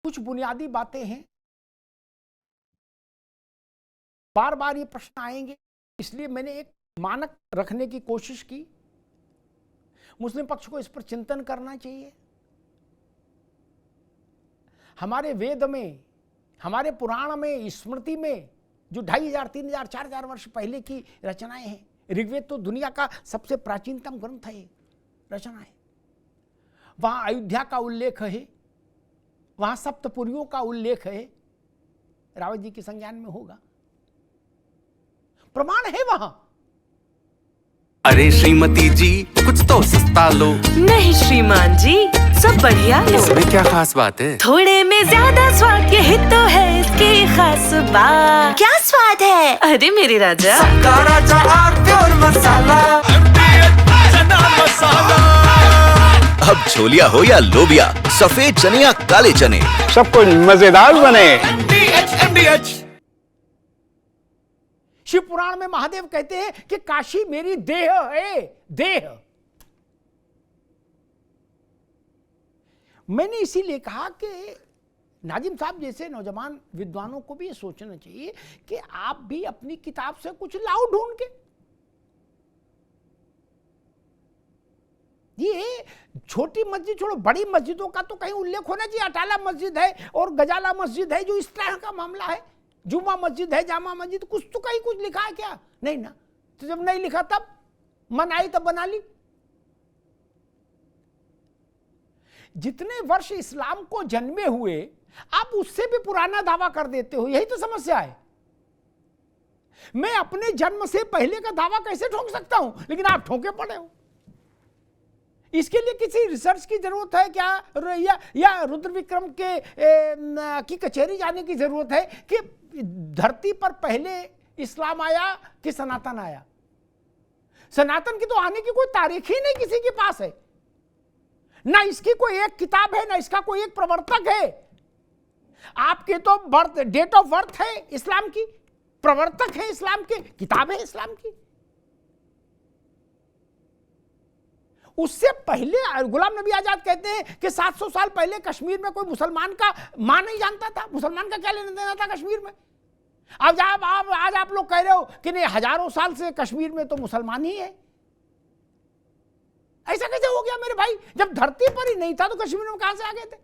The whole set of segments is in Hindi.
कुछ बुनियादी बातें हैं, बार बार ये प्रश्न आएंगे, इसलिए मैंने एक मानक रखने की कोशिश की। मुस्लिम पक्ष को इस पर चिंतन करना चाहिए। हमारे वेद में, हमारे पुराण में, स्मृति में जो 2500, 3000, 4000 वर्ष पहले की रचनाएं हैं, ऋग्वेद तो दुनिया का सबसे प्राचीनतम ग्रंथ है, रचना है। वहां अयोध्या का उल्लेख है, वहां सप्तपुरियों का उल्लेख है, रावत जी के संज्ञान में होगा, प्रमाण है वहां। अरे श्रीमती जी कुछ तो सस्ता लो। नहीं श्रीमान जी, सब बढ़िया लो। इसमें क्या खास बात है? थोड़े में ज्यादा स्वाद, यही तो है इसकी खास बात। क्या स्वाद है? अरे मेरे राजा, सबका राजा और प्योर मसाला। अब छोलिया हो या लोबिया, सफेद चने या काले चने, सब कुछ मजेदार बने। शिव पुराण में महादेव कहते हैं कि काशी मेरी देह है, देह। मैंने इसीलिए कहा कि नाजिम साहब जैसे नौजवान विद्वानों को भी ये सोचना चाहिए कि आप भी अपनी किताब से कुछ लाओ ढूंढ के। ये छोटी मस्जिद छोड़ो, बड़ी मस्जिदों का तो कहीं उल्लेख होना चाहिए। अटाला मस्जिद है और गजाला मस्जिद है जो इस तरह का मामला है, जुमा मस्जिद है, जामा मस्जिद, कुछ तो कहीं कुछ लिखा है क्या? नहीं ना। तो जब नहीं लिखा तब मन आई तब बना ली। जितने वर्ष इस्लाम को जन्मे हुए आप उससे भी पुराना दावा कर देते हो, यही तो समस्या है। मैं अपने जन्म से पहले का दावा कैसे ठोक सकता हूं, लेकिन आप ठोके पड़े हो। इसके लिए किसी रिसर्च की जरूरत है क्या, या रुद्र विक्रम की कचहरी जाने की जरूरत है कि धरती पर पहले इस्लाम आया कि सनातन आया? सनातन की तो आने की कोई तारीख ही नहीं किसी के पास है, ना इसकी कोई एक किताब है, ना इसका कोई एक प्रवर्तक है। आपके तो बर्थ, डेट ऑफ बर्थ है इस्लाम की, प्रवर्तक है इस्लाम के, किताब है इस्लाम की। उससे पहले गुलाम नबी आजाद कहते हैं कि 700 साल पहले कश्मीर में कोई मुसलमान का मां नहीं जानता था, मुसलमान का क्या लेना देना था कश्मीर में। आज आप लोग कह रहे हो कि नहीं, हजारों साल से कश्मीर में तो मुसलमान ही है। ऐसा कैसे हो गया मेरे भाई? जब धरती पर ही नहीं था तो कश्मीर में कहां से आ गए थे?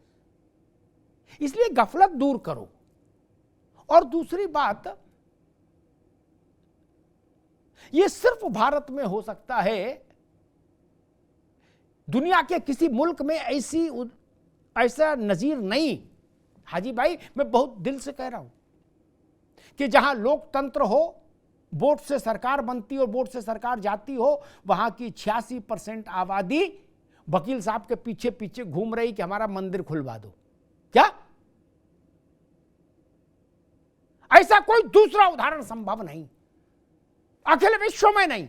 इसलिए गफलत दूर करो। और दूसरी बात, यह सिर्फ भारत में हो सकता है, दुनिया के किसी मुल्क में ऐसा नजीर नहीं। हाजी भाई, मैं बहुत दिल से कह रहा हूं कि जहां लोकतंत्र हो, वोट से सरकार बनती और वोट से सरकार जाती हो, वहां की 86% आबादी वकील साहब के पीछे पीछे घूम रही कि हमारा मंदिर खुलवा दो। क्या ऐसा कोई दूसरा उदाहरण संभव नहीं, अखिल विश्व में नहीं,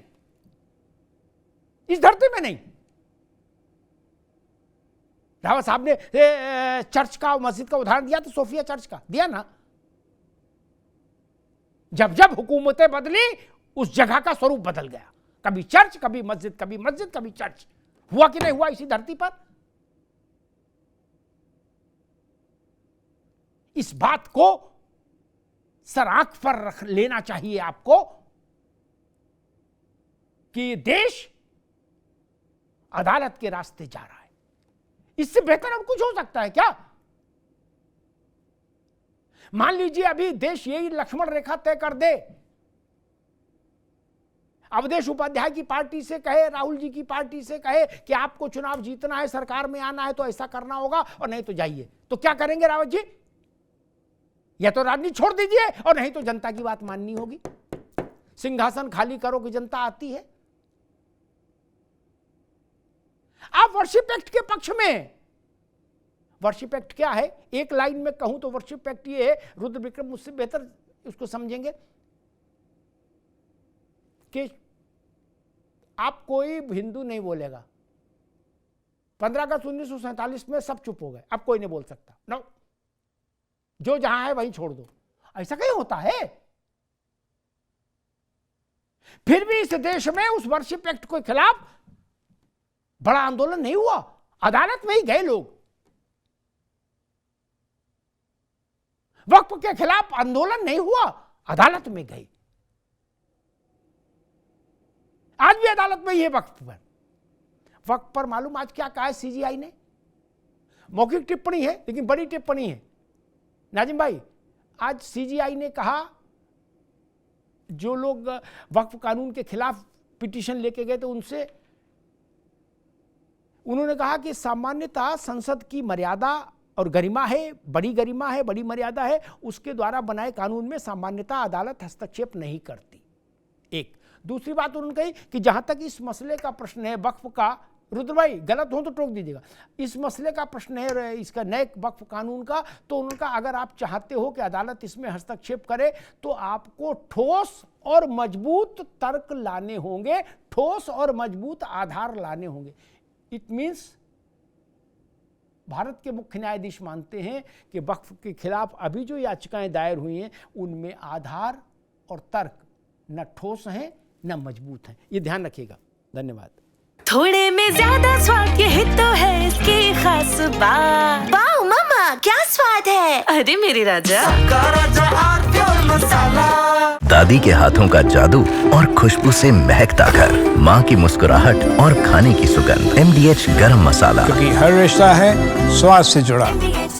इस धरती में नहीं। रावत साहब ने चर्च का, मस्जिद का उदाहरण दिया, तो सोफिया चर्च का दिया ना। जब जब हुकूमतें बदली उस जगह का स्वरूप बदल गया, कभी चर्च, कभी मस्जिद, कभी मस्जिद, कभी चर्च। हुआ कि नहीं हुआ इसी धरती पर? इस बात को सराख पर रख लेना चाहिए आपको कि देश अदालत के रास्ते जा रहा है। इससे बेहतर अब कुछ हो सकता है क्या? मान लीजिए अभी देश यही लक्ष्मण रेखा तय कर दे, अवधेश उपाध्याय की पार्टी से कहे, राहुल जी की पार्टी से कहे कि आपको चुनाव जीतना है, सरकार में आना है तो ऐसा करना होगा और नहीं तो जाइए, तो क्या करेंगे रावत जी? या तो राजनीति छोड़ दीजिए और नहीं तो जनता की बात माननी होगी। सिंहासन खाली करो कि जनता आती है। आप वर्शिप एक्ट के पक्ष में, वर्शिप एक्ट क्या है, एक लाइन में कहूं तो वर्शिप एक्ट ये है, रुद्र विक्रम मुझसे बेहतर उसको समझेंगे, कि आप कोई हिंदू नहीं बोलेगा। 15 अगस्त 1947 में सब चुप हो गए, अब कोई नहीं बोल सकता, नो, जो जहां है वहीं छोड़ दो। ऐसा कहीं होता है? फिर भी इस देश में उस वर्शिप एक्ट के खिलाफ बड़ा आंदोलन नहीं हुआ, अदालत में ही गए लोग। वक्फ के खिलाफ आंदोलन नहीं हुआ, अदालत में गई। आज भी अदालत में ही है वक्फ पर। वक्फ पर मालूम आज क्या कहा है सीजीआई ने? मौखिक टिप्पणी है लेकिन बड़ी टिप्पणी है। नाजिम भाई, आज सीजीआई ने कहा जो लोग वक्फ कानून के खिलाफ पिटीशन लेके गए थे उनसे, उन्होंने कहा कि सामान्यतः संसद की मर्यादा और गरिमा है, बड़ी गरिमा है, बड़ी मर्यादा है, उसके द्वारा बनाए कानून में सामान्यतः अदालत हस्तक्षेप नहीं करती। एक दूसरी बात उन्होंने कही कि जहां तक इस मसले का प्रश्न है वक्फ का, रुद्र भाई गलत हो तो टोक दीजिएगा, इस मसले का प्रश्न है इसका नए वक्फ कानून का, तो उनका अगर आप चाहते हो कि अदालत इसमें हस्तक्षेप करे तो आपको ठोस और मजबूत तर्क लाने होंगे, ठोस और मजबूत आधार लाने होंगे। इट मीन्स भारत के मुख्य न्यायाधीश मानते हैं कि वक्फ के खिलाफ अभी जो याचिकाएं दायर हुई हैं उनमें आधार और तर्क न ठोस हैं न मजबूत हैं। ये ध्यान रखिएगा। धन्यवाद। थोड़े में ज्यादा स्वाद, यही तो है इसकी खास बात। वाओ मम्मा, क्या स्वाद है। अरे मेरे राजा, दादी के हाथों का जादू और खुशबू से महकता घर, माँ की मुस्कुराहट और खाने की सुगंध। MDH गरम मसाला, क्योंकि हर रिश्ता है स्वाद से जुड़ा।